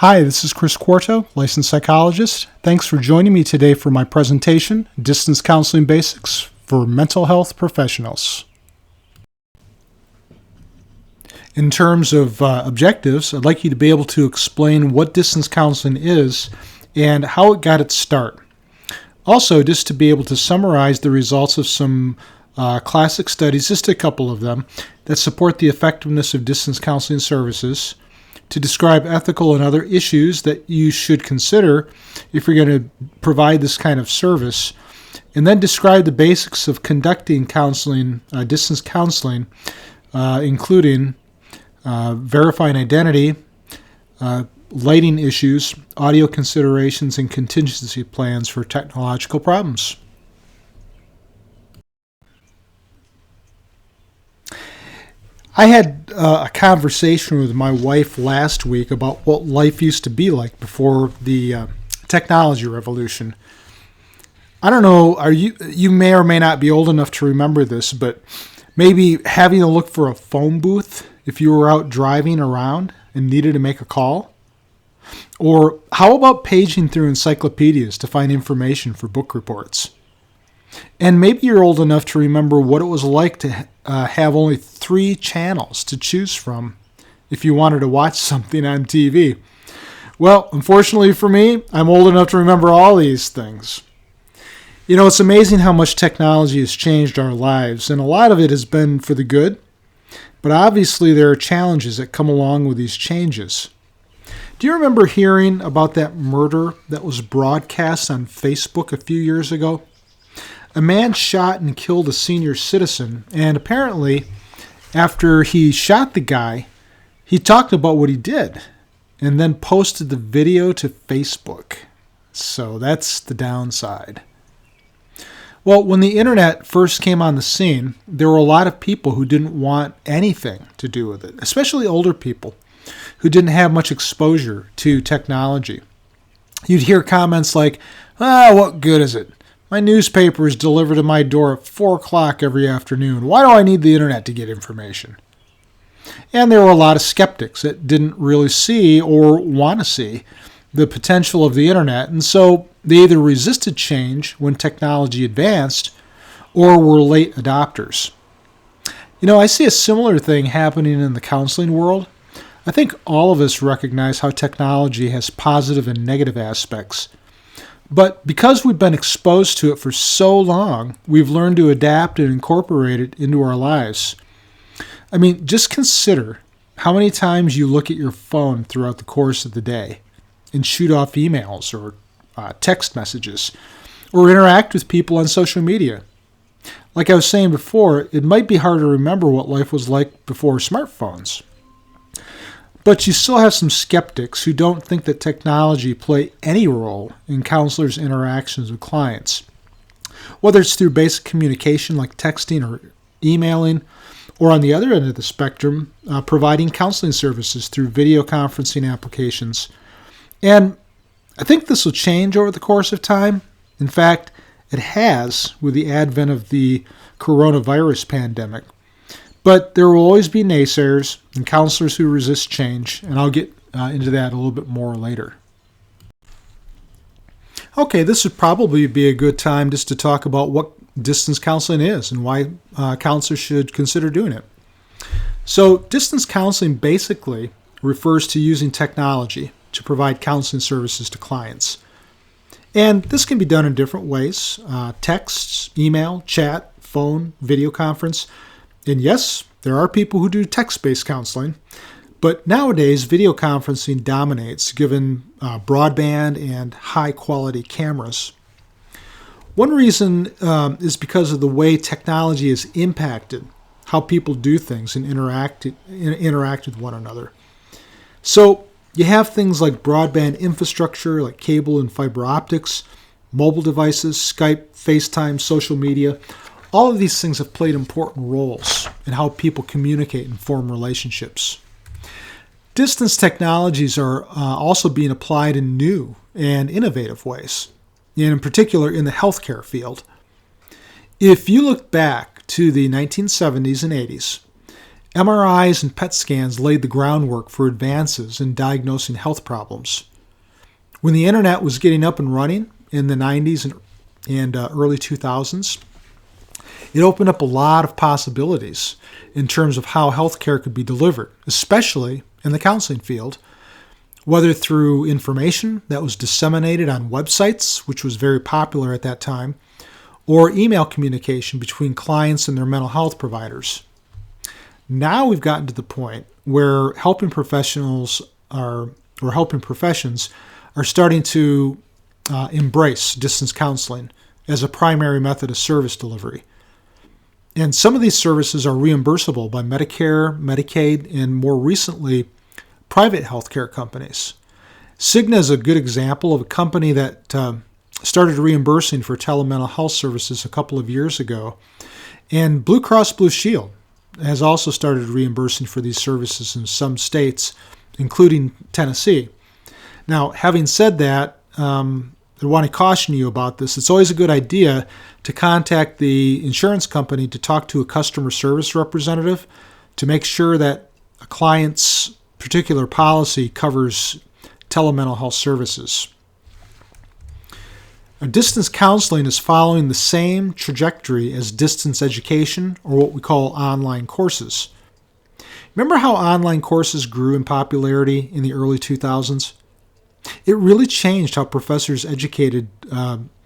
Hi, this is Chris Quarto, licensed psychologist. Thanks for joining me today for my presentation, Distance Counseling Basics for Mental Health Professionals. In terms of objectives, I'd like you to be able to explain what distance counseling is and how it got its start. Also, just to be able to summarize the results of some classic studies, just a couple of them, that support the effectiveness of distance counseling services, to describe ethical and other issues that you should consider if you're going to provide this kind of service, and then describe the basics of conducting counseling, distance counseling, including verifying identity, lighting issues, audio considerations, and contingency plans for technological problems. I had a conversation with my wife last week about what life used to be like before the technology revolution. I don't know, you may or may not be old enough to remember this, but maybe having to look for a phone booth if you were out driving around and needed to make a call? Or how about paging through encyclopedias to find information for book reports? And maybe you're old enough to remember what it was like to have only 3 channels to choose from if you wanted to watch something on TV. Well, unfortunately for me, I'm old enough to remember all these things. You know, it's amazing how much technology has changed our lives, and a lot of it has been for the good, but obviously there are challenges that come along with these changes. Do you remember hearing about that murder that was broadcast on Facebook a few years ago? A man shot and killed a senior citizen, and apparently, after he shot the guy, he talked about what he did, and then posted the video to Facebook. So that's the downside. Well, when the internet first came on the scene, there were a lot of people who didn't want anything to do with it, especially older people who didn't have much exposure to technology. You'd hear comments like, what good is it? My newspaper is delivered to my door at 4 o'clock every afternoon. Why do I need the internet to get information? And there were a lot of skeptics that didn't really see or want to see the potential of the internet, and so they either resisted change when technology advanced or were late adopters. You know, I see a similar thing happening in the counseling world. I think all of us recognize how technology has positive and negative aspects. But because we've been exposed to it for so long, we've learned to adapt and incorporate it into our lives. I mean, just consider how many times you look at your phone throughout the course of the day and shoot off emails or text messages or interact with people on social media. Like I was saying before, it might be hard to remember what life was like before smartphones. But you still have some skeptics who don't think that technology play any role in counselors' interactions with clients. Whether it's through basic communication like texting or emailing, or on the other end of the spectrum, providing counseling services through video conferencing applications. And I think this will change over the course of time. In fact, it has with the advent of the coronavirus pandemic. But there will always be naysayers and counselors who resist change, and I'll get into that a little bit more later. Okay, this would probably be a good time just to talk about what distance counseling is and why counselors should consider doing it. So, distance counseling basically refers to using technology to provide counseling services to clients. And this can be done in different ways: texts, email, chat, phone, video conference. And yes, there are people who do text-based counseling, but nowadays video conferencing dominates given broadband and high-quality cameras. One reason is because of the way technology has impacted how people do things and interact with one another. So you have things like broadband infrastructure, like cable and fiber optics, mobile devices, Skype, FaceTime, social media. All of these things have played important roles in how people communicate and form relationships. Distance technologies are also being applied in new and innovative ways, and in particular in the healthcare field. If you look back to the 1970s and 80s, MRIs and PET scans laid the groundwork for advances in diagnosing health problems. When the internet was getting up and running in the 90s and early 2000s, it opened up a lot of possibilities in terms of how healthcare could be delivered, especially in the counseling field, whether through information that was disseminated on websites, which was very popular at that time, or email communication between clients and their mental health providers. Now we've gotten to the point where helping professions are starting to embrace distance counseling as a primary method of service delivery. And some of these services are reimbursable by Medicare, Medicaid, and more recently, private healthcare companies. Cigna is a good example of a company that started reimbursing for telemental health services a couple of years ago. And Blue Cross Blue Shield has also started reimbursing for these services in some states, including Tennessee. Now, having said that, I want to caution you about this. It's always a good idea to contact the insurance company to talk to a customer service representative to make sure that a client's particular policy covers telemental health services. Now, distance counseling is following the same trajectory as distance education, or what we call online courses. Remember how online courses grew in popularity in the early 2000s? It really changed how professors educated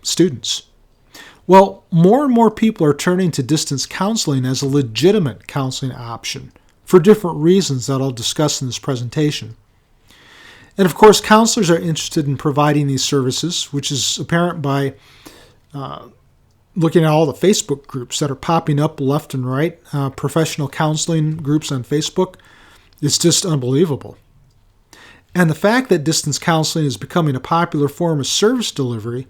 students. Well, more and more people are turning to distance counseling as a legitimate counseling option for different reasons that I'll discuss in this presentation. And of course, counselors are interested in providing these services, which is apparent by looking at all the Facebook groups that are popping up left and right, professional counseling groups on Facebook. It's just unbelievable. And the fact that distance counseling is becoming a popular form of service delivery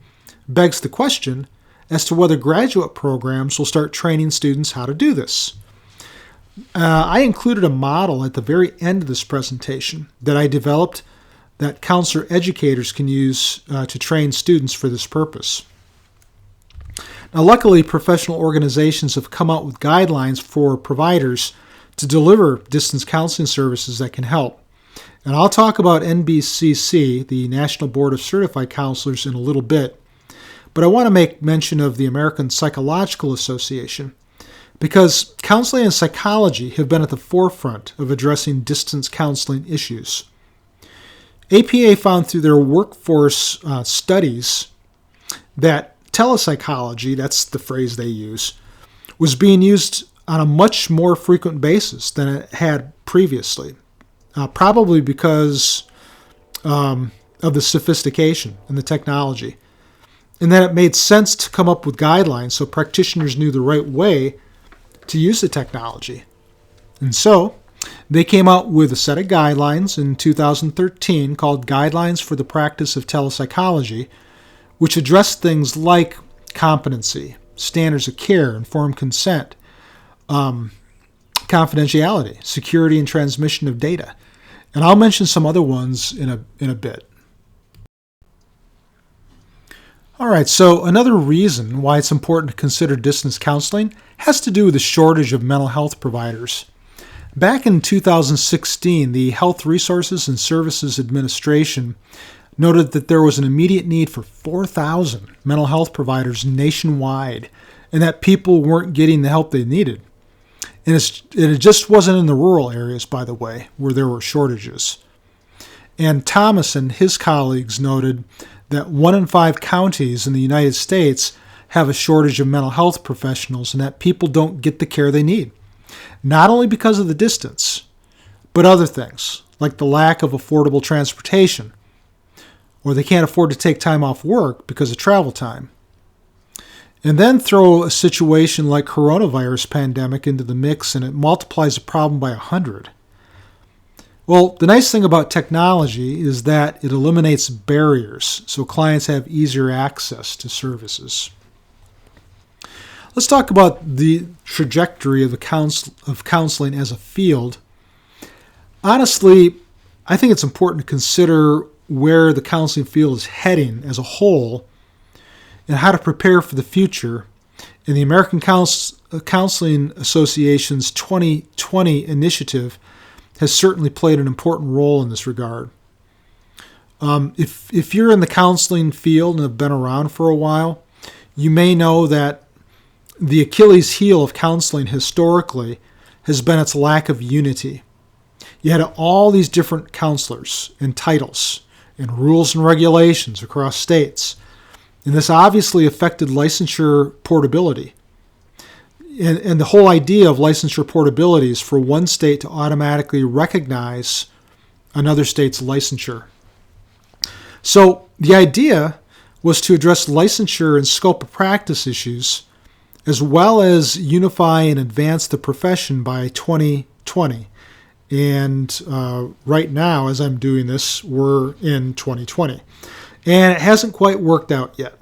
begs the question as to whether graduate programs will start training students how to do this. I included a model at the very end of this presentation that I developed that counselor educators can use to train students for this purpose. Now, luckily, professional organizations have come out with guidelines for providers to deliver distance counseling services that can help. And I'll talk about NBCC, the National Board of Certified Counselors, in a little bit. But I want to make mention of the American Psychological Association, because counseling and psychology have been at the forefront of addressing distance counseling issues. APA found through their workforce studies that telepsychology, that's the phrase they use, was being used on a much more frequent basis than it had previously. Probably because of the sophistication and the technology. And that it made sense to come up with guidelines so practitioners knew the right way to use the technology. And so they came out with a set of guidelines in 2013 called Guidelines for the Practice of Telepsychology, which addressed things like competency, standards of care, informed consent, confidentiality, security and transmission of data. And I'll mention some other ones in a bit. All right, so another reason why it's important to consider distance counseling has to do with the shortage of mental health providers. Back in 2016, the Health Resources and Services Administration noted that there was an immediate need for 4,000 mental health providers nationwide, and that people weren't getting the help they needed. And it just wasn't in the rural areas, by the way, where there were shortages. And Thomas and his colleagues noted that 1 in 5 counties in the United States have a shortage of mental health professionals and that people don't get the care they need. Not only because of the distance, but other things, like the lack of affordable transportation, or they can't afford to take time off work because of travel time. And then throw a situation like coronavirus pandemic into the mix and it multiplies the problem by 100. Well, the nice thing about technology is that it eliminates barriers so clients have easier access to services. Let's talk about the trajectory of counseling as a field. Honestly, I think it's important to consider where the counseling field is heading as a whole and how to prepare for the future. And the American Council Counseling Association's 2020 initiative has certainly played an important role in this regard. If you're in the counseling field and have been around for a while, you may know that the Achilles heel of counseling historically has been its lack of unity. You had all these different counselors and titles and rules and regulations across states, and this obviously affected licensure portability. And the whole idea of licensure portability is for one state to automatically recognize another state's licensure. So the idea was to address licensure and scope of practice issues, as well as unify and advance the profession by 2020. And right now, as I'm doing this, we're in 2020. And it hasn't quite worked out yet,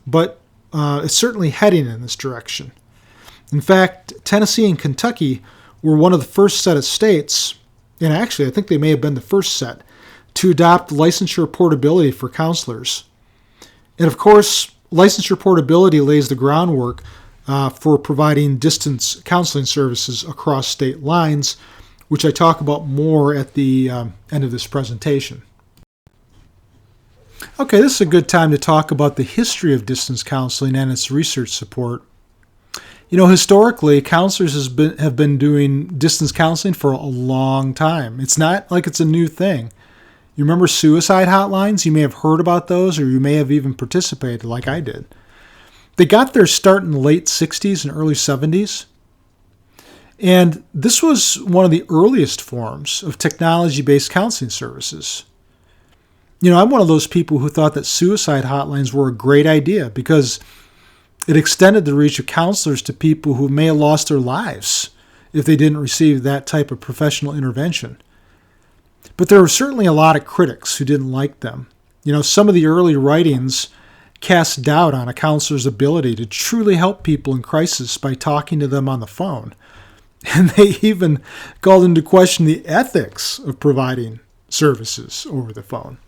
but it's certainly heading in this direction. In fact, Tennessee and Kentucky were one of the first set of states, and actually I think they may have been the first set, to adopt licensure portability for counselors. And of course, licensure portability lays the groundwork for providing distance counseling services across state lines, which I talk about more at the end of this presentation. Okay, this is a good time to talk about the history of distance counseling and its research support. You know, historically, counselors have been doing distance counseling for a long time. It's not like it's a new thing. You remember suicide hotlines? You may have heard about those, or you may have even participated like I did. They got their start in the late 60s and early 70s. And this was one of the earliest forms of technology-based counseling services. You know, I'm one of those people who thought that suicide hotlines were a great idea because it extended the reach of counselors to people who may have lost their lives if they didn't receive that type of professional intervention. But there were certainly a lot of critics who didn't like them. You know, some of the early writings cast doubt on a counselor's ability to truly help people in crisis by talking to them on the phone. And they even called into question the ethics of providing services over the phone.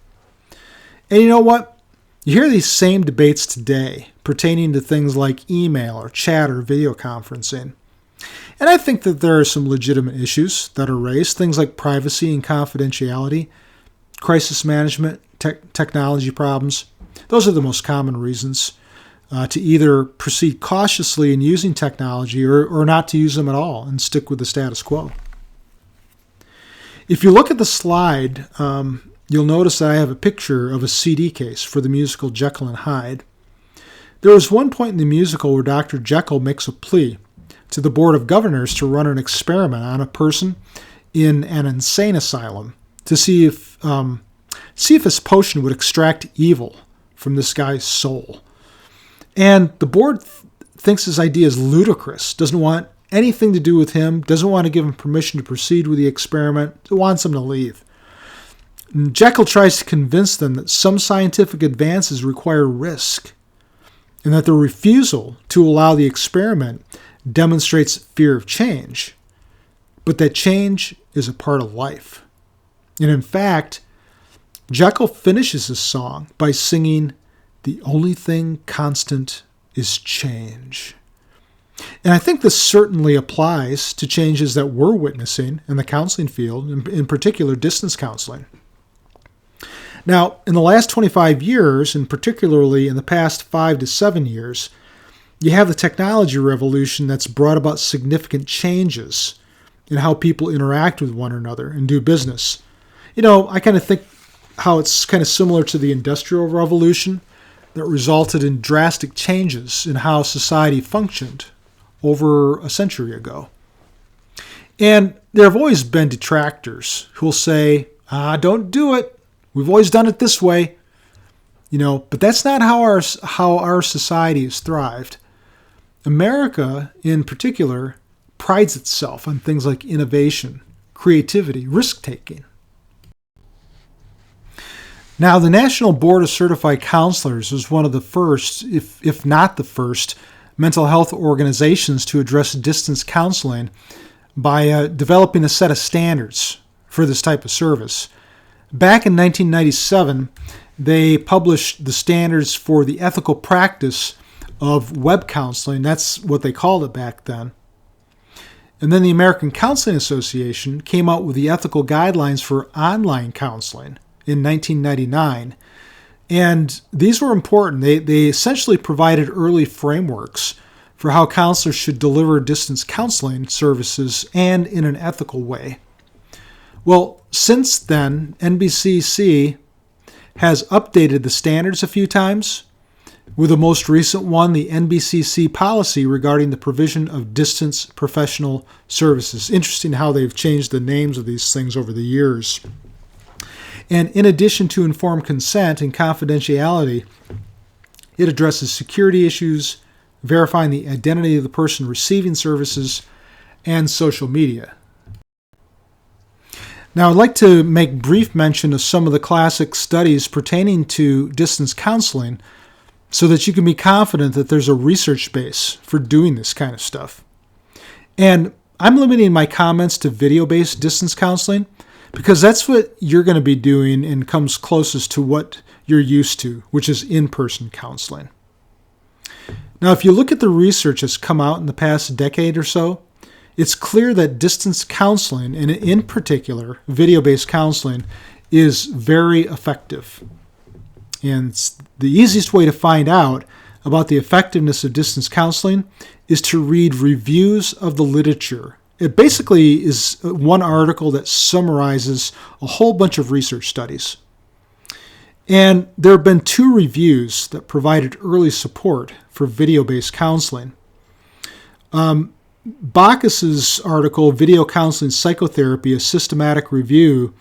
And you know what? You hear these same debates today pertaining to things like email or chat or video conferencing. And I think that there are some legitimate issues that are raised, things like privacy and confidentiality, crisis management, technology problems. Those are the most common reasons to either proceed cautiously in using technology or not to use them at all and stick with the status quo. If you look at the slide, you'll notice that I have a picture of a CD case for the musical Jekyll and Hyde. There was one point in the musical where Dr. Jekyll makes a plea to the Board of Governors to run an experiment on a person in an insane asylum to see if his potion would extract evil from this guy's soul. And the board thinks his idea is ludicrous, doesn't want anything to do with him, doesn't want to give him permission to proceed with the experiment, wants him to leave. And Jekyll tries to convince them that some scientific advances require risk, and that the refusal to allow the experiment demonstrates fear of change, but that change is a part of life. And in fact, Jekyll finishes his song by singing, "The only thing constant is change." And I think this certainly applies to changes that we're witnessing in the counseling field, in particular distance counseling. Now, in the last 25 years, and particularly in the past 5 to 7 years, you have the technology revolution that's brought about significant changes in how people interact with one another and do business. You know, I kind of think how it's kind of similar to the Industrial Revolution that resulted in drastic changes in how society functioned over a century ago. And there have always been detractors who will say, don't do it. We've always done it this way. You know, but that's not how our society has thrived. America, in particular, prides itself on things like innovation, creativity, risk-taking. Now, the National Board of Certified Counselors was one of the first, if not the first, mental health organizations to address distance counseling by developing a set of standards for this type of service. Back in 1997, they published the standards for the ethical practice of web counseling. That's what they called it back then. And then the American Counseling Association came out with the ethical guidelines for online counseling in 1999. And these were important. They essentially provided early frameworks for how counselors should deliver distance counseling services and in an ethical way. Well, since then, NBCC has updated the standards a few times, with the most recent one, the NBCC policy regarding the provision of distance professional services. Interesting how they've changed the names of these things over the years. And in addition to informed consent and confidentiality, it addresses security issues, verifying the identity of the person receiving services, and social media. Now, I'd like to make brief mention of some of the classic studies pertaining to distance counseling so that you can be confident that there's a research base for doing this kind of stuff. And I'm limiting my comments to video-based distance counseling because that's what you're going to be doing and comes closest to what you're used to, which is in-person counseling. Now, if you look at the research that's come out in the past decade or so, it's clear that distance counseling, and in particular video-based counseling, is very effective. And the easiest way to find out about the effectiveness of distance counseling is to read reviews of the literature. It basically is one article that summarizes a whole bunch of research studies. And there have been 2 reviews that provided early support for video-based counseling. Bacchus's article, Video Counseling Psychotherapy, a Systematic Review,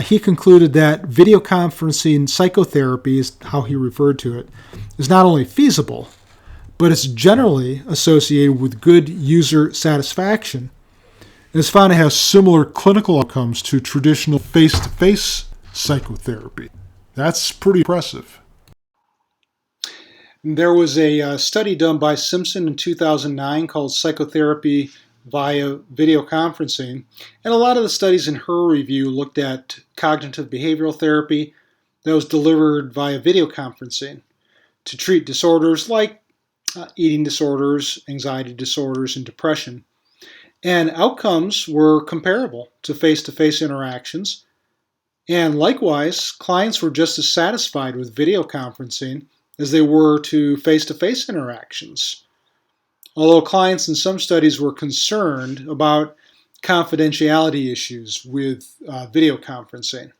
he concluded that video conferencing psychotherapy, is how he referred to it, is not only feasible, but it's generally associated with good user satisfaction. And it's found to have similar clinical outcomes to traditional face-to-face psychotherapy. That's pretty impressive. There was a study done by Simpson in 2009 called Psychotherapy via Video Conferencing, and a lot of the studies in her review looked at cognitive behavioral therapy that was delivered via video conferencing to treat disorders like eating disorders, anxiety disorders, and depression. And outcomes were comparable to face-to-face interactions, and likewise, clients were just as satisfied with video conferencing as they were to face-to-face interactions. Although clients in some studies were concerned about confidentiality issues with video conferencing.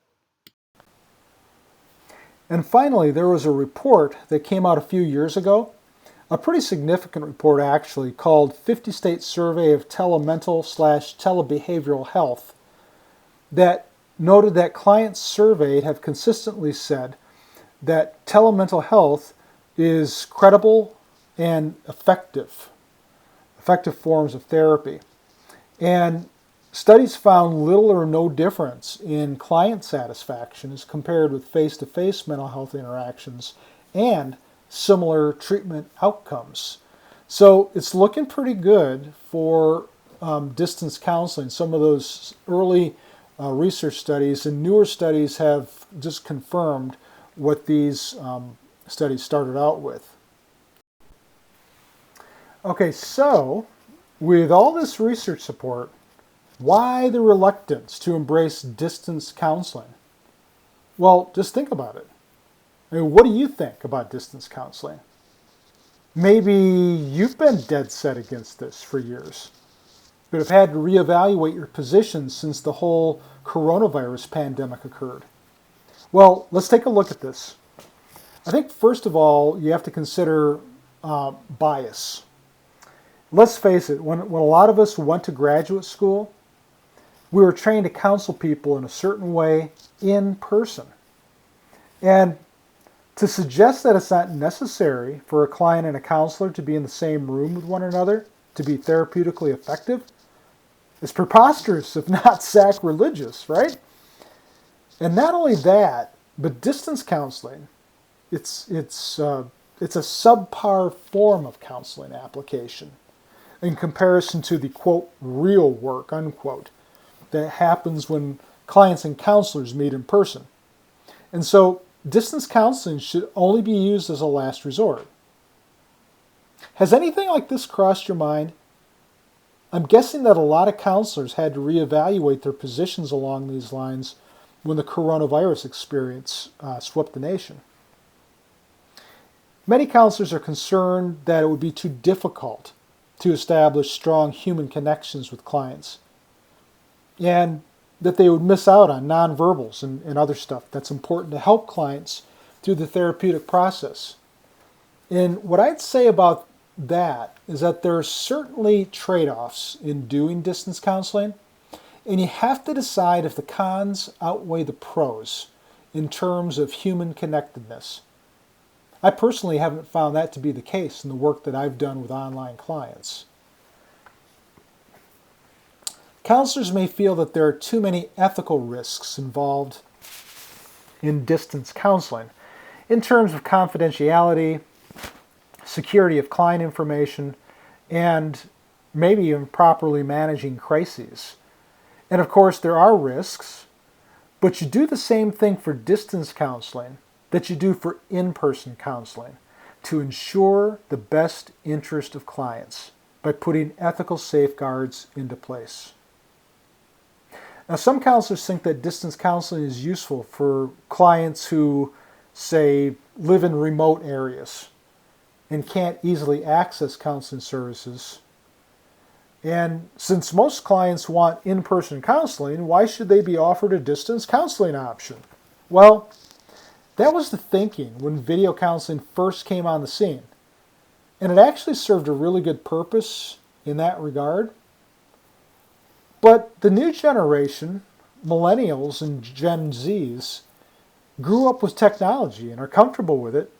And finally, there was a report that came out a few years ago, a pretty significant report actually, called 50-State Survey of Telemental/Telebehavioral Health, that noted that clients surveyed have consistently said that telemental health is credible and effective forms of therapy. And studies found little or no difference in client satisfaction as compared with face-to-face mental health interactions and similar treatment outcomes. So it's looking pretty good for distance counseling. Some of those early research studies and newer studies have just confirmed what these studies started out with. Okay, so with all this research support, why the reluctance to embrace distance counseling? Well, just think about it. I mean, what do you think about distance counseling? Maybe you've been dead set against this for years, but have had to reevaluate your position since the whole coronavirus pandemic occurred. Well, let's take a look at this. I think first of all, you have to consider bias. Let's face it, when a lot of us went to graduate school, we were trained to counsel people in a certain way in person. And to suggest that it's not necessary for a client and a counselor to be in the same room with one another to be therapeutically effective is preposterous, if not sacrilegious, right? And not only that, but distance counseling, it's a subpar form of counseling application in comparison to the, quote, real work, unquote, that happens when clients and counselors meet in person. And so distance counseling should only be used as a last resort. Has anything like this crossed your mind? I'm guessing that a lot of counselors had to reevaluate their positions along these lines when the coronavirus experience swept the nation. Many counselors are concerned that it would be too difficult to establish strong human connections with clients, and that they would miss out on nonverbals and other stuff that's important to help clients through the therapeutic process. And what I'd say about that is that there are certainly trade-offs in doing distance counseling, and you have to decide if the cons outweigh the pros in terms of human connectedness. I personally haven't found that to be the case in the work that I've done with online clients. Counselors may feel that there are too many ethical risks involved in distance counseling in terms of confidentiality, security of client information, and maybe even properly managing crises. And of course, there are risks, but you do the same thing for distance counseling that you do for in-person counseling to ensure the best interest of clients by putting ethical safeguards into place. Now, some counselors think that distance counseling is useful for clients who, say, live in remote areas and can't easily access counseling services. And since most clients want in-person counseling, why should they be offered a distance counseling option? Well, that was the thinking when video counseling first came on the scene. And it actually served a really good purpose in that regard. But the new generation, millennials and Gen Zs, grew up with technology and are comfortable with it,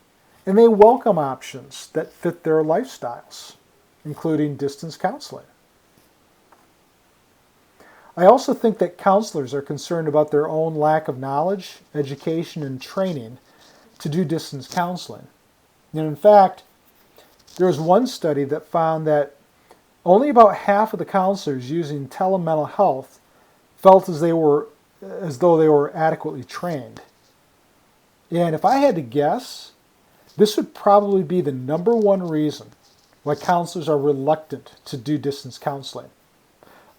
and they welcome options that fit their lifestyles, including distance counseling. I also think that counselors are concerned about their own lack of knowledge, education, and training to do distance counseling. And in fact, there was one study that found that only about half of the counselors using telemental health felt as though they were adequately trained. And if I had to guess, this would probably be the number one reason why counselors are reluctant to do distance counseling.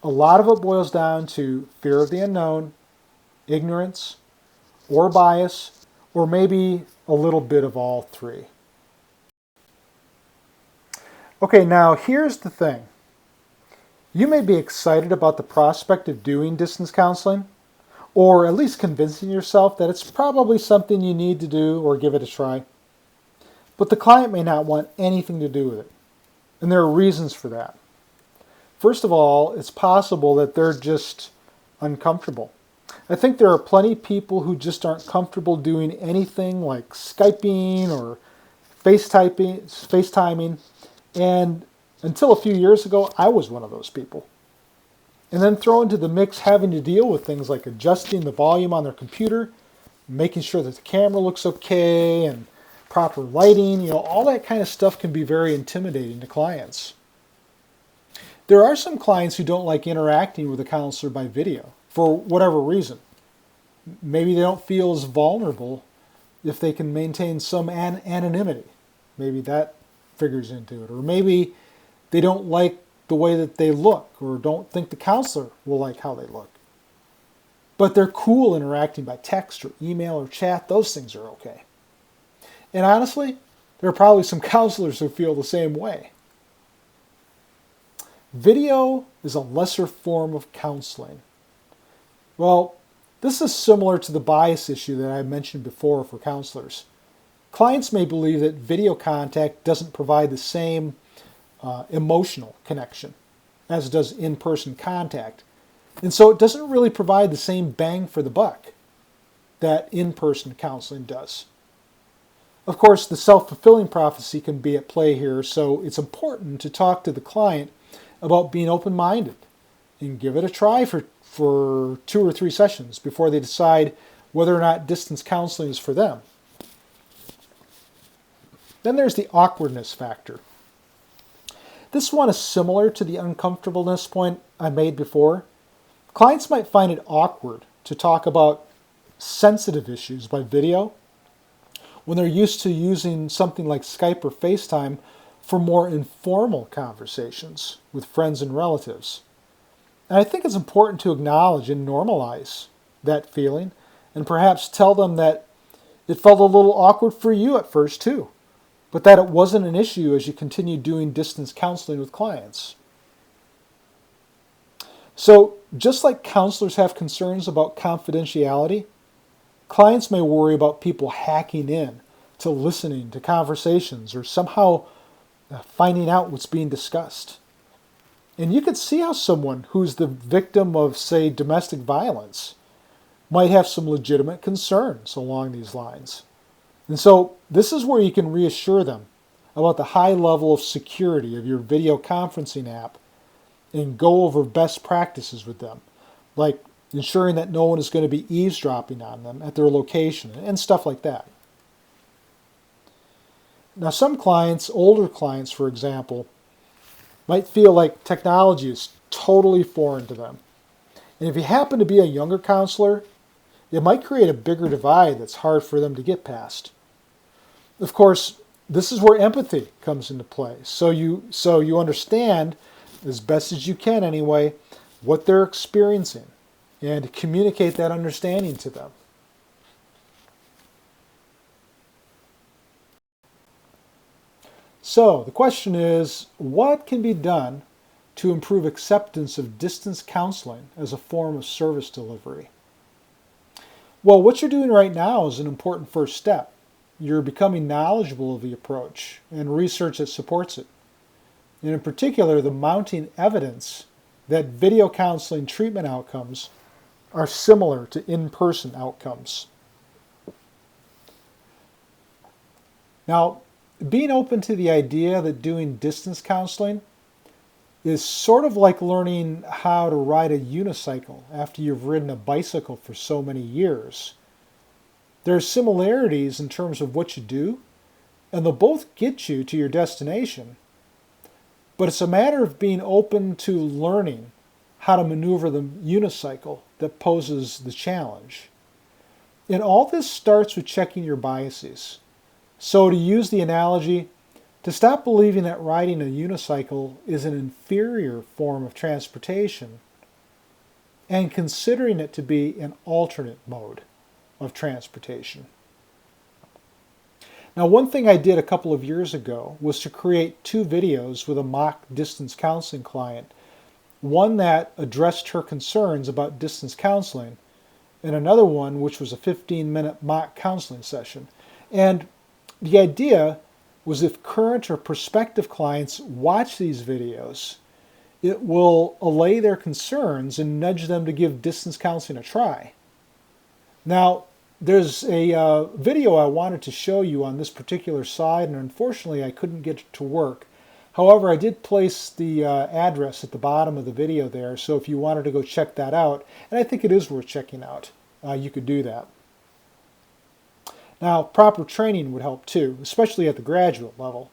A lot of it boils down to fear of the unknown, ignorance, or bias, or maybe a little bit of all three. Okay, now here's the thing. You may be excited about the prospect of doing distance counseling, or at least convincing yourself that it's probably something you need to do or give it a try. But the client may not want anything to do with it, and there are reasons for that. First of all, it's possible that they're just uncomfortable. I think there are plenty of people who just aren't comfortable doing anything like Skyping or FaceTiming, and until a few years ago, I was one of those people. And then throw into the mix having to deal with things like adjusting the volume on their computer, making sure that the camera looks okay, and proper lighting, all that kind of stuff can be very intimidating to clients. There are some clients who don't like interacting with a counselor by video for whatever reason. Maybe they don't feel as vulnerable if they can maintain some anonymity. Maybe that figures into it. Or maybe they don't like the way that they look or don't think the counselor will like how they look. But they're cool interacting by text or email or chat. Those things are okay. And honestly, there are probably some counselors who feel the same way. Video is a lesser form of counseling. Well, this is similar to the bias issue that I mentioned before for counselors. Clients may believe that video contact doesn't provide the same emotional connection as does in-person contact. And so it doesn't really provide the same bang for the buck that in-person counseling does. Of course, the self-fulfilling prophecy can be at play here, so it's important to talk to the client about being open-minded and give it a try for 2 or 3 sessions before they decide whether or not distance counseling is for them. Then there's the awkwardness factor. This one is similar to the uncomfortableness point I made before. Clients might find it awkward to talk about sensitive issues by video when they're used to using something like Skype or FaceTime for more informal conversations with friends and relatives. And I think it's important to acknowledge and normalize that feeling and perhaps tell them that it felt a little awkward for you at first too, but that it wasn't an issue as you continued doing distance counseling with clients. So, just like counselors have concerns about confidentiality, clients may worry about people hacking in to listening to conversations or somehow finding out what's being discussed. And you could see how someone who's the victim of, say, domestic violence might have some legitimate concerns along these lines. And so this is where you can reassure them about the high level of security of your video conferencing app and go over best practices with them, like ensuring that no one is going to be eavesdropping on them at their location and stuff like that. Now, some clients, older clients for example, might feel like technology is totally foreign to them. And if you happen to be a younger counselor, it might create a bigger divide that's hard for them to get past. Of course, this is where empathy comes into play. So you understand, as best as you can anyway, what they're experiencing and communicate that understanding to them. So the question is, what can be done to improve acceptance of distance counseling as a form of service delivery? Well, what you're doing right now is an important first step. You're becoming knowledgeable of the approach and research that supports it. And in particular, the mounting evidence that video counseling treatment outcomes are similar to in-person outcomes. Now, being open to the idea that doing distance counseling is sort of like learning how to ride a unicycle after you've ridden a bicycle for so many years. There are similarities in terms of what you do, and they'll both get you to your destination. But it's a matter of being open to learning how to maneuver the unicycle that poses the challenge. And all this starts with checking your biases. So to use the analogy, to stop believing that riding a unicycle is an inferior form of transportation and considering it to be an alternate mode of transportation. Now, one thing I did a couple of years ago was to create 2 videos with a mock distance counseling client, one that addressed her concerns about distance counseling and another one which was a 15-minute mock counseling session. And the idea was if current or prospective clients watch these videos, it will allay their concerns and nudge them to give distance counseling a try. Now, there's a video I wanted to show you on this particular side, and unfortunately I couldn't get it to work. However, I did place the address at the bottom of the video there, so if you wanted to go check that out, and I think it is worth checking out, you could do that. Now, proper training would help too, especially at the graduate level.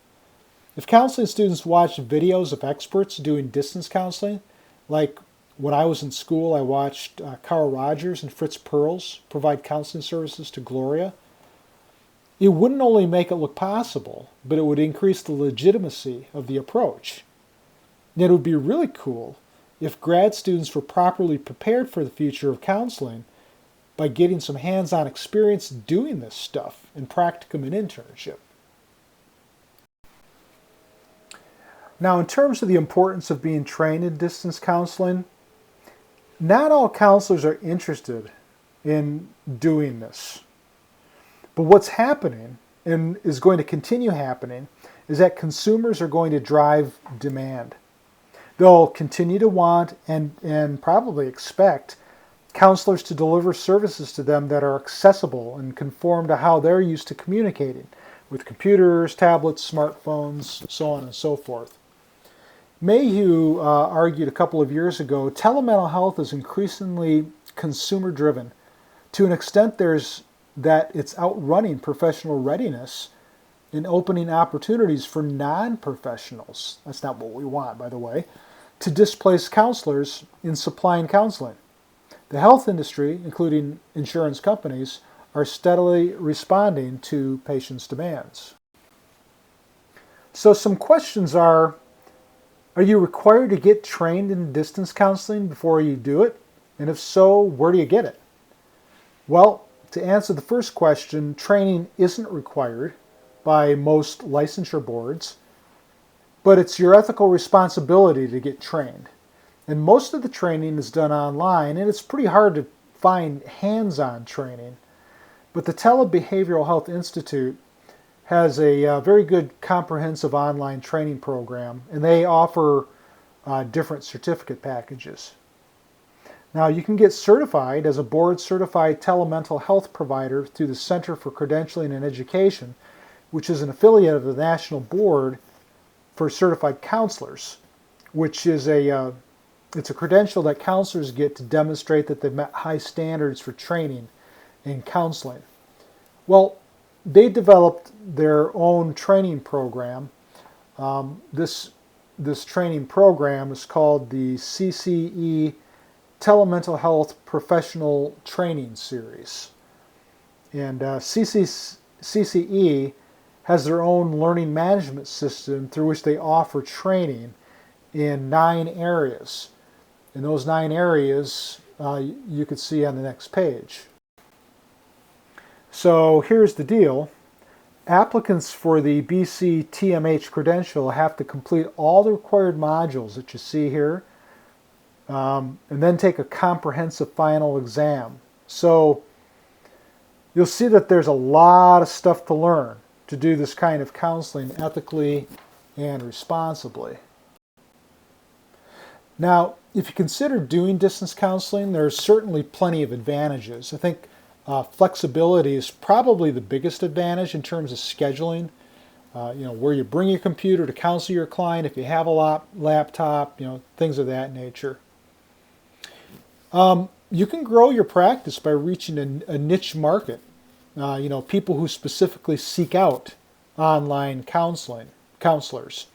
If counseling students watch videos of experts doing distance counseling, like when I was in school I watched Carl Rogers and Fritz Perls provide counseling services to Gloria, it wouldn't only make it look possible, but it would increase the legitimacy of the approach. And it would be really cool if grad students were properly prepared for the future of counseling by getting some hands-on experience doing this stuff in practicum and internship. Now, in terms of the importance of being trained in distance counseling, not all counselors are interested in doing this. But what's happening, and is going to continue happening, is that consumers are going to drive demand. They'll continue to want and probably expect counselors to deliver services to them that are accessible and conform to how they're used to communicating with computers, tablets, smartphones, so on and so forth. Mayhew argued a couple of years ago, telemental health is increasingly consumer-driven to an extent that it's outrunning professional readiness and opening opportunities for non-professionals, that's not what we want, by the way, to displace counselors in supplying counseling. The health industry, including insurance companies, are steadily responding to patients' demands. So some questions are you required to get trained in distance counseling before you do it? And if so, where do you get it? Well, to answer the first question, training isn't required by most licensure boards, but it's your ethical responsibility to get trained. And most of the training is done online, and it's pretty hard to find hands-on training. But the Telebehavioral Health Institute has a very good comprehensive online training program, and they offer different certificate packages. Now, you can get certified as a board-certified telemental health provider through the Center for Credentialing and Education, which is an affiliate of the National Board for Certified Counselors, which is it's a credential that counselors get to demonstrate that they've met high standards for training in counseling. Well, they developed their own training program. This training program is called the CCE Telemental Health Professional Training Series. And CCE has their own learning management system through which they offer training in 9 areas. And those 9 areas you could see on the next page. So here's the deal. Applicants for the BC TMH credential have to complete all the required modules that you see here, and then take a comprehensive final exam. So you'll see that there's a lot of stuff to learn to do this kind of counseling ethically and responsibly. Now, if you consider doing distance counseling, there's certainly plenty of advantages. I think flexibility is probably the biggest advantage in terms of scheduling. Where you bring your computer to counsel your client, if you have a laptop, things of that nature. You can grow your practice by reaching a niche market. People who specifically seek out online counselors.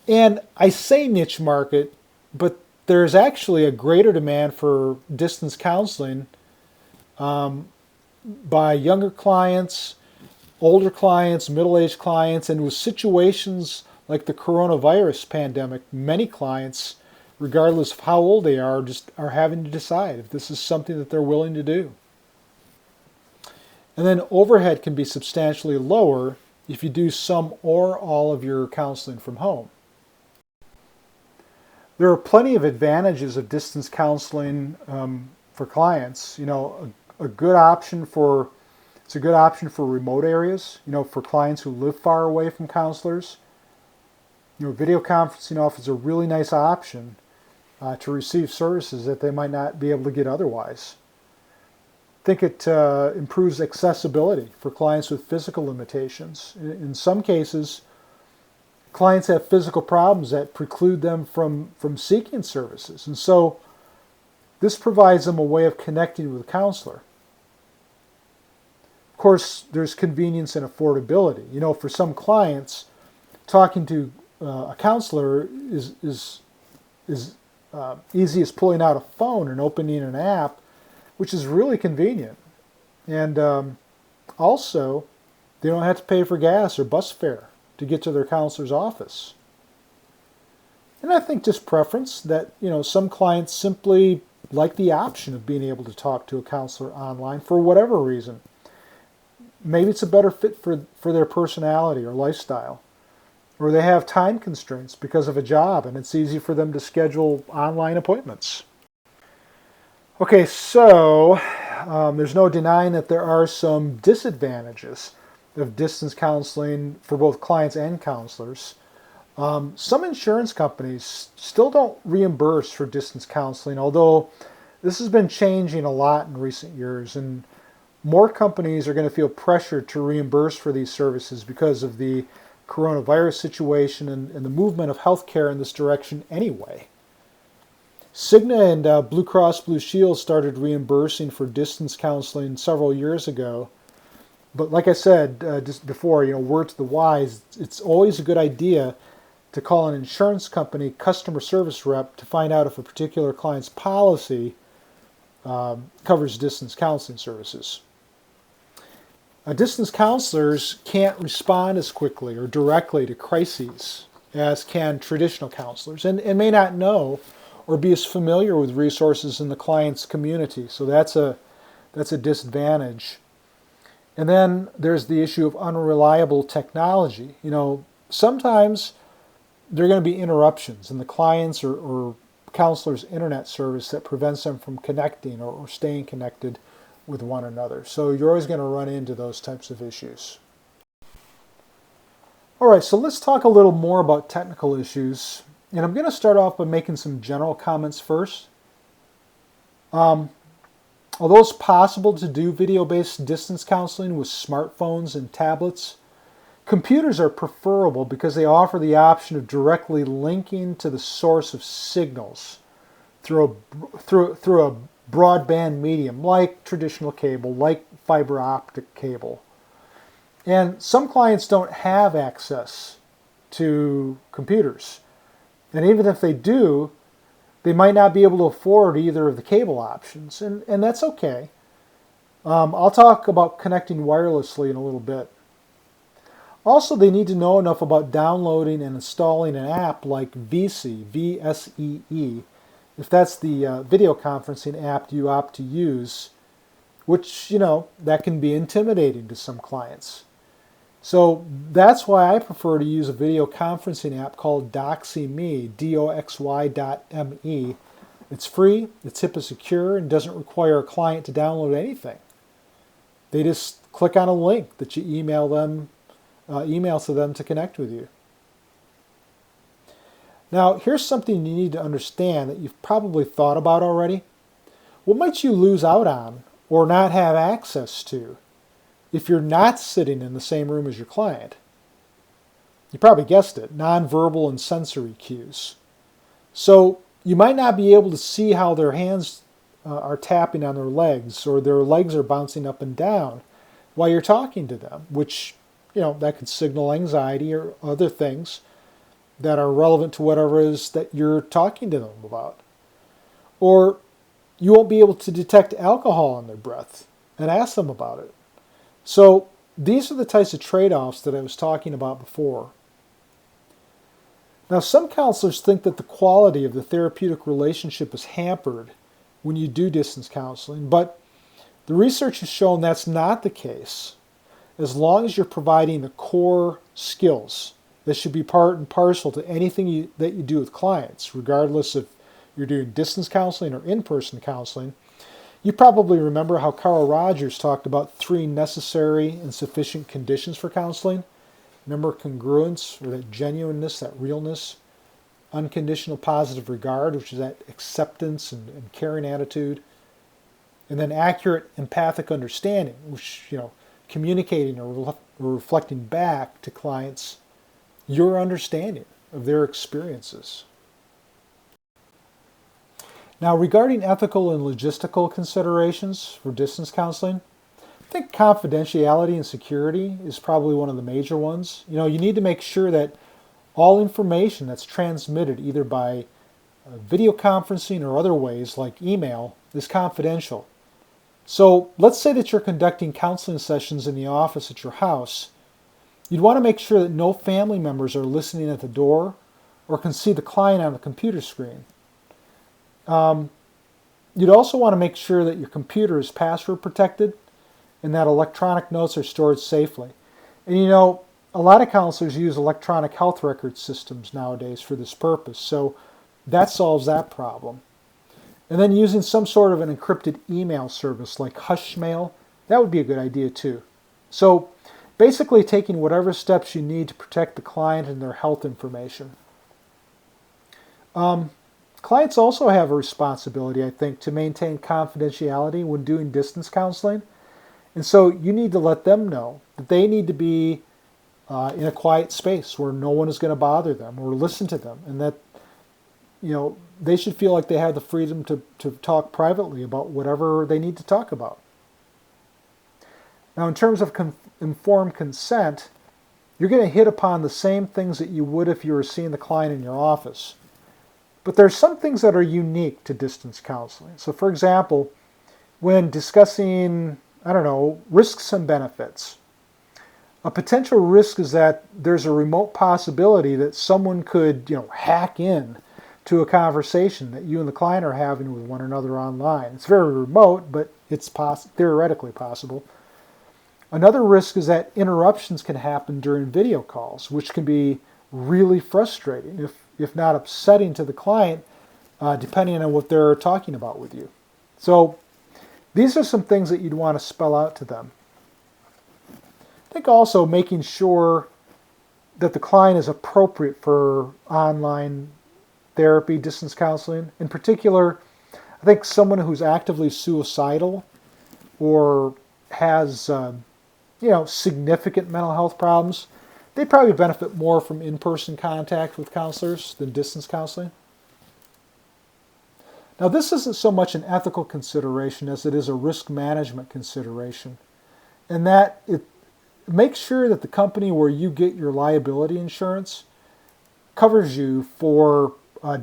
And I say niche market, but there's actually a greater demand for distance counseling by younger clients, older clients, middle-aged clients, and with situations like the coronavirus pandemic, many clients, regardless of how old they are, just are having to decide if this is something that they're willing to do. And then overhead can be substantially lower if you do some or all of your counseling from home. There are plenty of advantages of distance counseling for clients. It's a good option for remote areas. For clients who live far away from counselors. Video conferencing offers a really nice option to receive services that they might not be able to get otherwise. I think it improves accessibility for clients with physical limitations. In some cases, clients have physical problems that preclude them from seeking services. And so this provides them a way of connecting with a counselor. Of course, there's convenience and affordability. For some clients, talking to a counselor is easy as pulling out a phone and opening an app, which is really convenient. And also, they don't have to pay for gas or bus fare to get to their counselor's office. And I think just preference that, some clients simply like the option of being able to talk to a counselor online for whatever reason. Maybe it's a better fit for their personality or lifestyle. Or they have time constraints because of a job and it's easy for them to schedule online appointments. Okay, so there's no denying that there are some disadvantages of distance counseling for both clients and counselors. Some insurance companies still don't reimburse for distance counseling, although this has been changing a lot in recent years, and more companies are going to feel pressured to reimburse for these services because of the coronavirus situation and the movement of healthcare in this direction anyway. Cigna and Blue Cross Blue Shield started reimbursing for distance counseling several years ago. But like I said just before, word to the wise, it's always a good idea to call an insurance company customer service rep to find out if a particular client's policy covers distance counseling services. Distance counselors can't respond as quickly or directly to crises as can traditional counselors, and may not know or be as familiar with resources in the client's community. So that's a disadvantage. And then there's the issue of unreliable technology. Sometimes there are going to be interruptions in the client's or counselor's internet service that prevents them from connecting or staying connected with one another. So you're always going to run into those types of issues. All right, so let's talk a little more about technical issues. And I'm going to start off by making some general comments first. Although it's possible to do video-based distance counseling with smartphones and tablets, computers are preferable because they offer the option of directly linking to the source of signals through a broadband medium like traditional cable, like fiber optic cable. And some clients don't have access to computers. And even if they do, they might not be able to afford either of the cable options. And that's okay. I'll talk about connecting wirelessly in a little bit. Also, they need to know enough about downloading and installing an app like VSEE, V-S-E-E, if that's the video conferencing app you opt to use, which, that can be intimidating to some clients. So that's why I prefer to use a video conferencing app called DoxyMe, DOXY.me. It's free, it's HIPAA secure, and doesn't require a client to download anything. They just click on a link that you email to them to connect with you. Now, here's something you need to understand that you've probably thought about already. What might you lose out on or not have access to if you're not sitting in the same room as your client? You probably guessed it, nonverbal and sensory cues. So you might not be able to see how their hands are tapping on their legs, or their legs are bouncing up and down while you're talking to them, which, that could signal anxiety or other things that are relevant to whatever it is that you're talking to them about. Or you won't be able to detect alcohol in their breath and ask them about it. So these are the types of trade-offs that I was talking about before. Now, some counselors think that the quality of the therapeutic relationship is hampered when you do distance counseling, but the research has shown that's not the case. As long as you're providing the core skills, that should be part and parcel to anything that you do with clients, regardless if you're doing distance counseling or in-person counseling. You probably remember how Carl Rogers talked about 3 necessary and sufficient conditions for counseling. Remember congruence, or that genuineness, that realness, unconditional positive regard, which is that acceptance and caring attitude, and then accurate empathic understanding, which, communicating or reflecting back to clients your understanding of their experiences. Now, regarding ethical and logistical considerations for distance counseling, I think confidentiality and security is probably one of the major ones. You need to make sure that all information that's transmitted either by video conferencing or other ways like email is confidential. So let's say that you're conducting counseling sessions in the office at your house. You'd want to make sure that no family members are listening at the door or can see the client on the computer screen. You'd also want to make sure that your computer is password protected and that electronic notes are stored safely. And a lot of counselors use electronic health record systems nowadays for this purpose, so that solves that problem. And then using some sort of an encrypted email service like Hushmail, that would be a good idea too. So basically taking whatever steps you need to protect the client and their health information. Clients also have a responsibility, I think, to maintain confidentiality when doing distance counseling. And so you need to let them know that they need to be in a quiet space where no one is going to bother them or listen to them, and that they should feel like they have the freedom to talk privately about whatever they need to talk about. Now, in terms of informed consent, you're going to hit upon the same things that you would if you were seeing the client in your office. But there's some things that are unique to distance counseling. So, for example, when discussing I don't know, risks and benefits. A potential risk is that there's a remote possibility that someone could, hack in to a conversation that you and the client are having with one another online. It's very remote, but it's theoretically possible. Another risk is that interruptions can happen during video calls, which can be really frustrating, if not upsetting to the client, depending on what they're talking about with you. So these are some things that you'd want to spell out to them. I think also making sure that the client is appropriate for online therapy, distance counseling. In particular, I think someone who's actively suicidal or has significant mental health problems, they probably benefit more from in-person contact with counselors than distance counseling. Now, this isn't so much an ethical consideration as it is a risk management consideration, and that it makes sure that the company where you get your liability insurance covers you for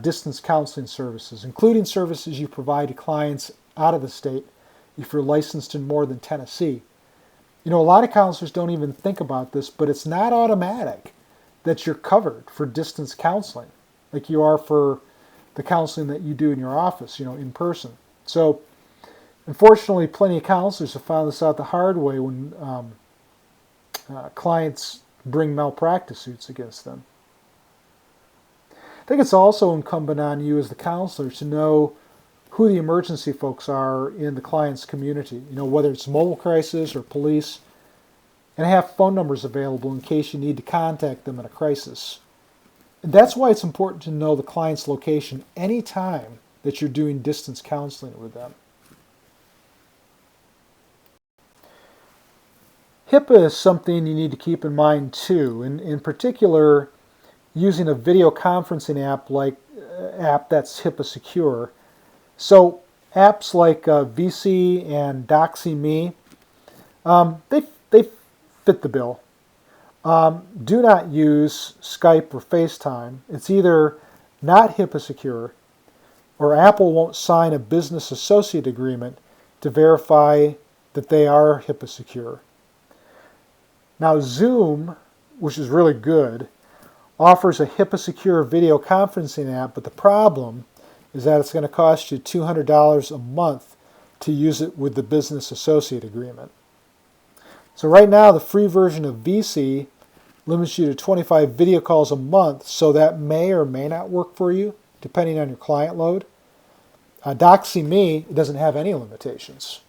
distance counseling services, including services you provide to clients out of the state if you're licensed in more than Tennessee. A lot of counselors don't even think about this, but it's not automatic that you're covered for distance counseling like you are for the counseling that you do in your office, in person. So, unfortunately, plenty of counselors have found this out the hard way when clients bring malpractice suits against them. I think it's also incumbent on you as the counselor to know who the emergency folks are in the client's community, whether it's mobile crisis or police, and have phone numbers available in case you need to contact them in a crisis. And that's why it's important to know the client's location anytime that you're doing distance counseling with them. HIPAA is something you need to keep in mind too, and in particular, using a video conferencing app that's HIPAA secure. So apps like VC and DoxyMe, they fit the bill. Do not use Skype or FaceTime. It's either not HIPAA secure, or Apple won't sign a business associate agreement to verify that they are HIPAA secure. Now Zoom, which is really good, offers a HIPAA secure video conferencing app, but the problem is that it's going to cost you $200 a month to use it with the business associate agreement. So right now, the free version of VC limits you to 25 video calls a month, so that may or may not work for you, depending on your client load. DoxyMe doesn't have any limitations.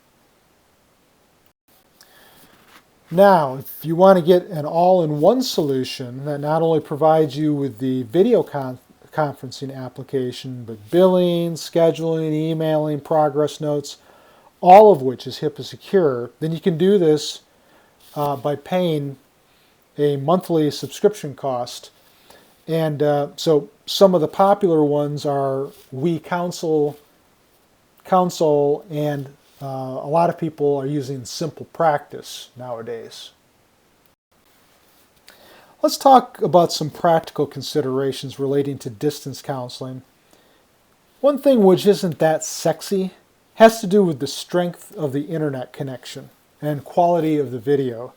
Now, if you want to get an all-in-one solution that not only provides you with the video conferencing application, but billing, scheduling, emailing, progress notes, all of which is HIPAA secure, then you can do this by paying a monthly subscription cost. And so some of the popular ones are WeCounsel, and a lot of people are using Simple Practice nowadays. Let's talk about some practical considerations relating to distance counseling. One thing which isn't that sexy has to do with the strength of the internet connection and quality of the video.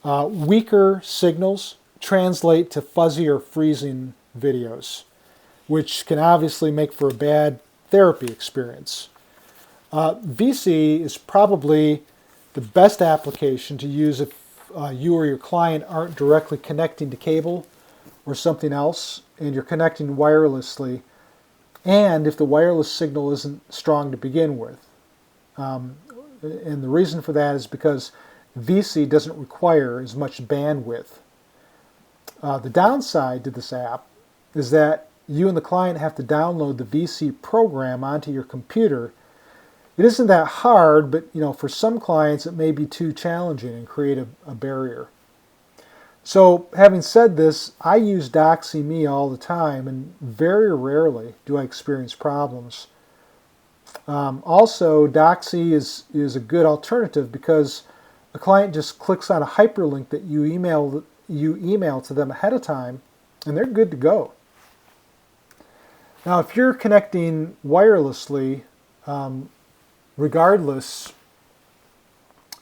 Weaker signals translate to fuzzy or freezing videos, which can obviously make for a bad therapy experience. VC is probably the best application to use if you or your client aren't directly connecting to cable or something else, and you're connecting wirelessly, and if the wireless signal isn't strong to begin with. And the reason for that is because VC doesn't require as much bandwidth. The downside to this app is that you and the client have to download the VC program onto your computer. It isn't that hard, but for some clients it may be too challenging and create a barrier. So having said this, I use DoxyMe all the time, and very rarely do I experience problems. Also, Doxy is a good alternative because the client just clicks on a hyperlink that you email to them ahead of time, and they're good to go. Now, if you're connecting wirelessly, regardless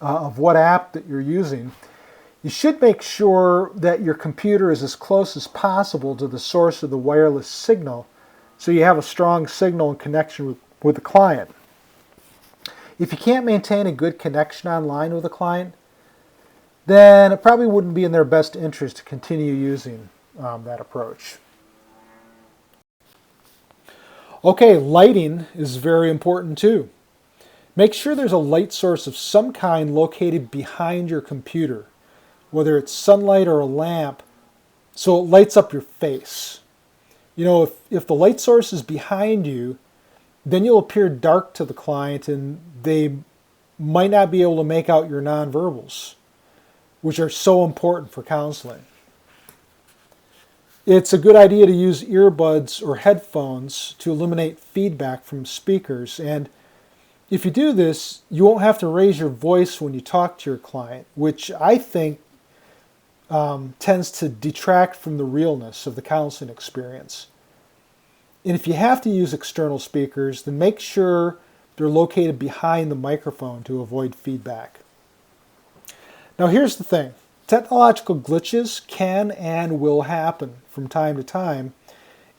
of what app that you're using, you should make sure that your computer is as close as possible to the source of the wireless signal so you have a strong signal and connection with the client. If you can't maintain a good connection online with a client, then it probably wouldn't be in their best interest to continue using that approach. Okay, lighting is very important too. Make sure there's a light source of some kind located behind your computer, whether it's sunlight or a lamp, so it lights up your face. You know, if the light source is behind you, then you'll appear dark to the client and they might not be able to make out your nonverbals, which are so important for counseling. It's a good idea to use earbuds or headphones to eliminate feedback from speakers, and if you do this, you won't have to raise your voice when you talk to your client, which I think tends to detract from the realness of the counseling experience. And if you have to use external speakers, then make sure they're located behind the microphone to avoid feedback. Now here's the thing. Technological glitches can and will happen from time to time.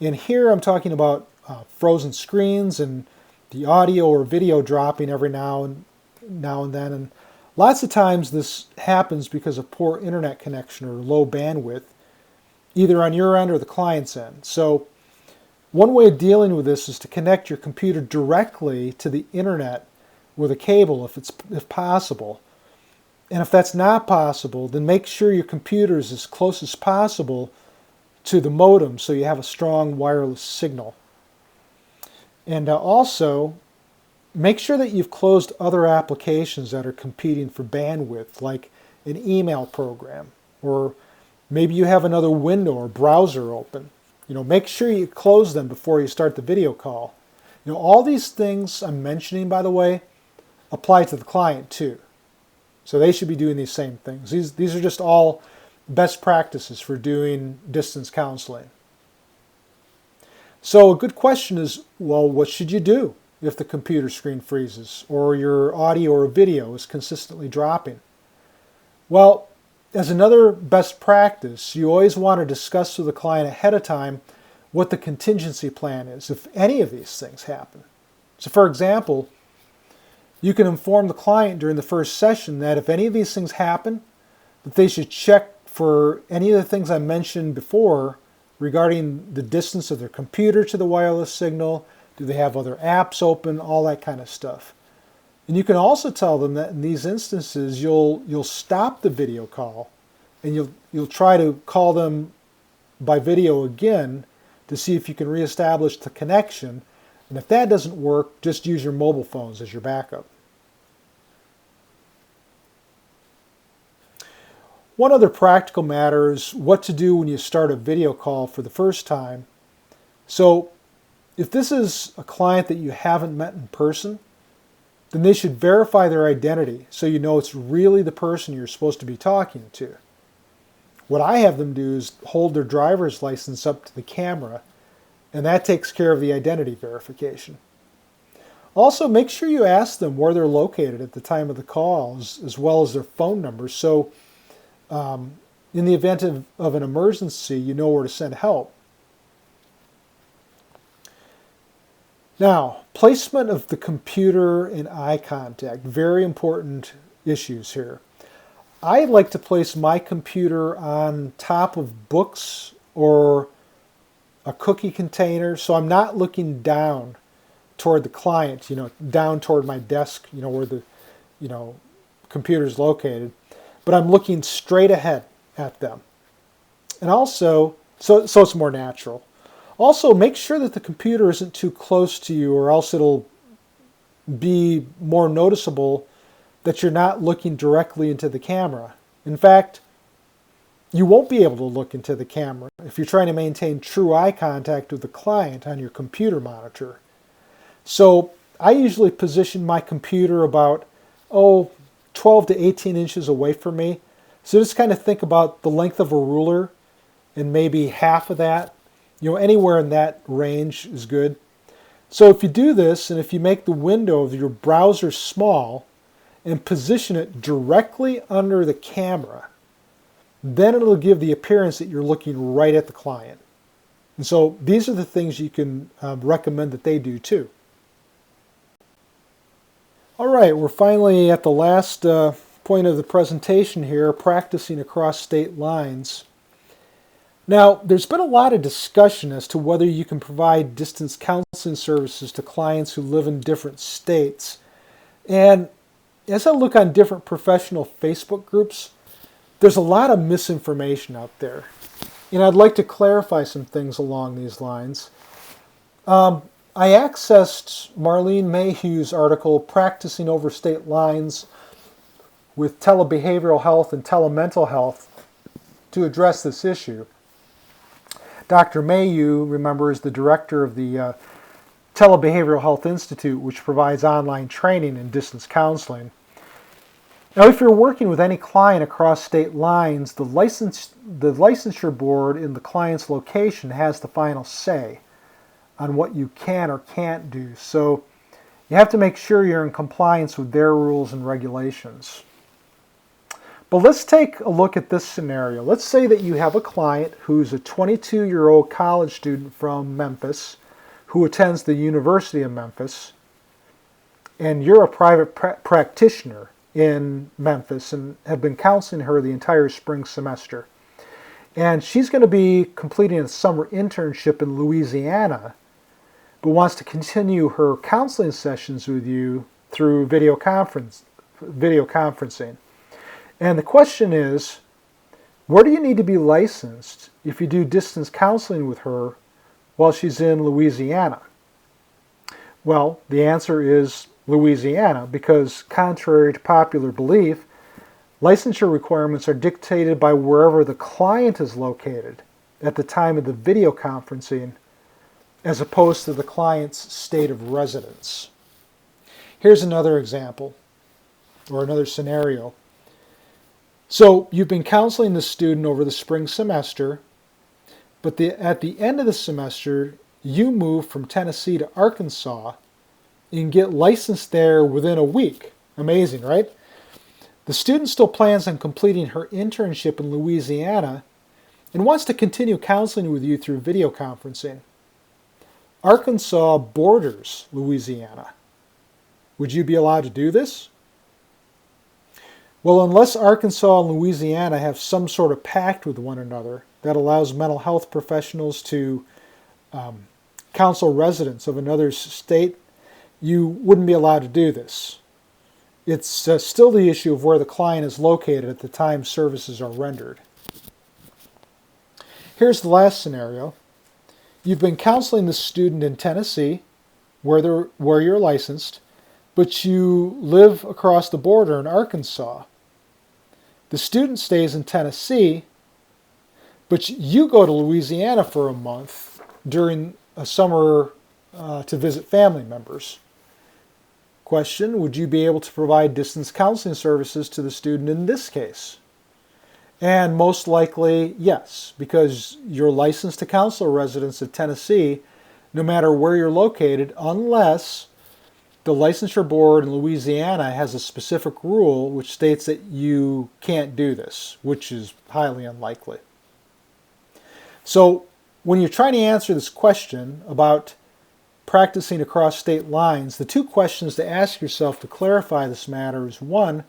And here I'm talking about frozen screens and the audio or video dropping every now and then. And lots of times this happens because of poor internet connection or low bandwidth, either on your end or the client's end. So one way of dealing with this is to connect your computer directly to the internet with a cable if possible. And if that's not possible, then make sure your computer is as close as possible to the modem so you have a strong wireless signal. And also, make sure that you've closed other applications that are competing for bandwidth, like an email program, or maybe you have another window or browser open. You know, make sure you close them before you start the video call. You know, all these things I'm mentioning, by the way, apply to the client too. So they should be doing these same things. These are just all best practices for doing distance counseling. So a good question is, well, what should you do if the computer screen freezes or your audio or video is consistently dropping? Well, as another best practice, you always want to discuss with the client ahead of time what the contingency plan is if any of these things happen. So for example, you can inform the client during the first session that if any of these things happen, that they should check for any of the things I mentioned before regarding the distance of their computer to the wireless signal, do they have other apps open, all that kind of stuff. And you can also tell them that in these instances you'll stop the video call and you'll try to call them by video again to see if you can reestablish the connection. And if that doesn't work, just use your mobile phones as your backup. One other practical matter is what to do when you start a video call for the first time. So if this is a client that you haven't met in person, then they should verify their identity so you know it's really the person you're supposed to be talking to. What I have them do is hold their driver's license up to the camera, and that takes care of the identity verification. Also, make sure you ask them where they're located at the time of the call, as well as their phone number, so in the event of an emergency, you know where to send help. Now, placement of the computer and eye contact, very important issues here. I like to place my computer on top of books or a cookie container, so I'm not looking down toward the client, down toward my desk, where the, computer is located, but I'm looking straight ahead at them. And also, so it's more natural. Also, make sure that the computer isn't too close to you, or else it'll be more noticeable that you're not looking directly into the camera. In fact, you won't be able to look into the camera if you're trying to maintain true eye contact with the client on your computer monitor. So I usually position my computer about 12 to 18 inches away from me. So just kind of think about the length of a ruler and maybe half of that. Anywhere in that range is good. So if you do this, and if you make the window of your browser small, and position it directly under the camera. Then it'll give the appearance that you're looking right at the client. And so these are the things you can recommend that they do too. All right, we're finally at the last point of the presentation here, practicing across state lines. Now, there's been a lot of discussion as to whether you can provide distance counseling services to clients who live in different states. And as I look on different professional Facebook groups, there's a lot of misinformation out there. And I'd like to clarify some things along these lines. I accessed Marlene Mayhew's article, Practicing Over State Lines with Telebehavioral Health and Telemental Health, to address this issue. Dr. Mayhew, remember, is the director of the Telebehavioral Health Institute, which provides online training in distance counseling. Now, if you're working with any client across state lines, the licensure board in the client's location has the final say on what you can or can't do. So you have to make sure you're in compliance with their rules and regulations. But let's take a look at this scenario. Let's say that you have a client who's a 22-year-old college student from Memphis who attends the University of Memphis, and you're a private practitioner in Memphis and have been counseling her the entire spring semester. And she's going to be completing a summer internship in Louisiana, but wants to continue her counseling sessions with you through video conferencing. And the question is, where do you need to be licensed if you do distance counseling with her while she's in Louisiana? Well, the answer is Louisiana, because contrary to popular belief, licensure requirements are dictated by wherever the client is located at the time of the video conferencing, as opposed to the client's state of residence. Here's another example, or another scenario. So you've been counseling the student over the spring semester, but at the end of the semester, you move from Tennessee to Arkansas and get licensed there within a week. Amazing, right? The student still plans on completing her internship in Louisiana and wants to continue counseling with you through video conferencing. Arkansas borders Louisiana. Would you be allowed to do this? Well, unless Arkansas and Louisiana have some sort of pact with one another that allows mental health professionals to counsel residents of another state, you wouldn't be allowed to do this. It's still the issue of where the client is located at the time services are rendered. Here's the last scenario. You've been counseling the student in Tennessee, where you're licensed, but you live across the border in Arkansas. The student stays in Tennessee, but you go to Louisiana for a month during a summer to visit family members. Question, would you be able to provide distance counseling services to the student in this case? And most likely, yes, because you're licensed to counsel residents of Tennessee no matter where you're located, unless the licensure board in Louisiana has a specific rule which states that you can't do this, which is highly unlikely. So when you're trying to answer this question about practicing across state lines, the two questions to ask yourself to clarify this matter is, one,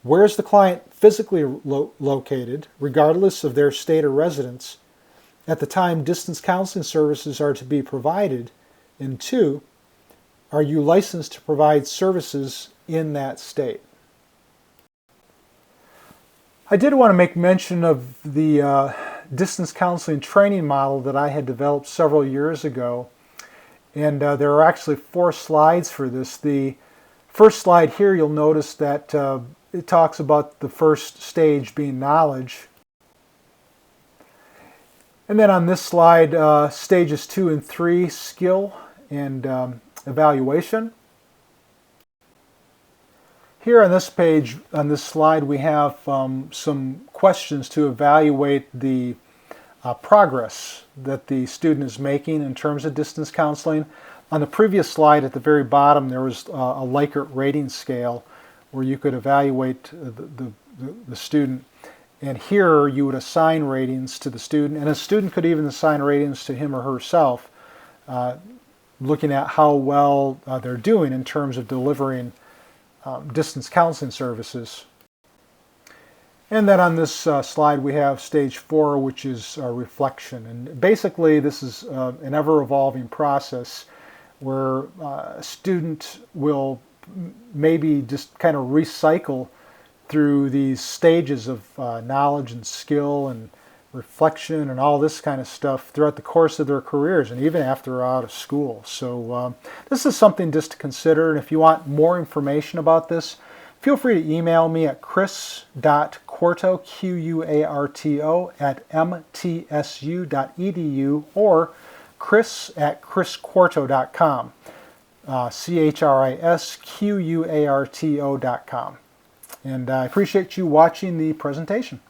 where is the client physically located, regardless of their state or residence, at the time distance counseling services are to be provided? And two, are you licensed to provide services in that state? I did want to make mention of the distance counseling training model that I had developed several years ago. And there are actually 4 slides for this. The first slide here, you'll notice that it talks about the first stage being knowledge. And then on this slide, stages 2 and 3, skill and evaluation. Here on this page, on this slide, we have some questions to evaluate the progress that the student is making in terms of distance counseling. On the previous slide at the very bottom, there was a Likert rating scale where you could evaluate the student. And here you would assign ratings to the student, and a student could even assign ratings to him or herself, looking at how well they're doing in terms of delivering distance counseling services. And then on this slide we have stage 4, which is reflection. And basically this is an ever-evolving process where a student will maybe just kind of recycle through these stages of knowledge and skill and reflection and all this kind of stuff throughout the course of their careers and even after they're out of school. So this is something just to consider, and if you want more information about this, feel free to email me at chris.quarto, Quarto, at mtsu.edu, or chris@chrisquarto.com, ChrisQuarto.com. And I appreciate you watching the presentation.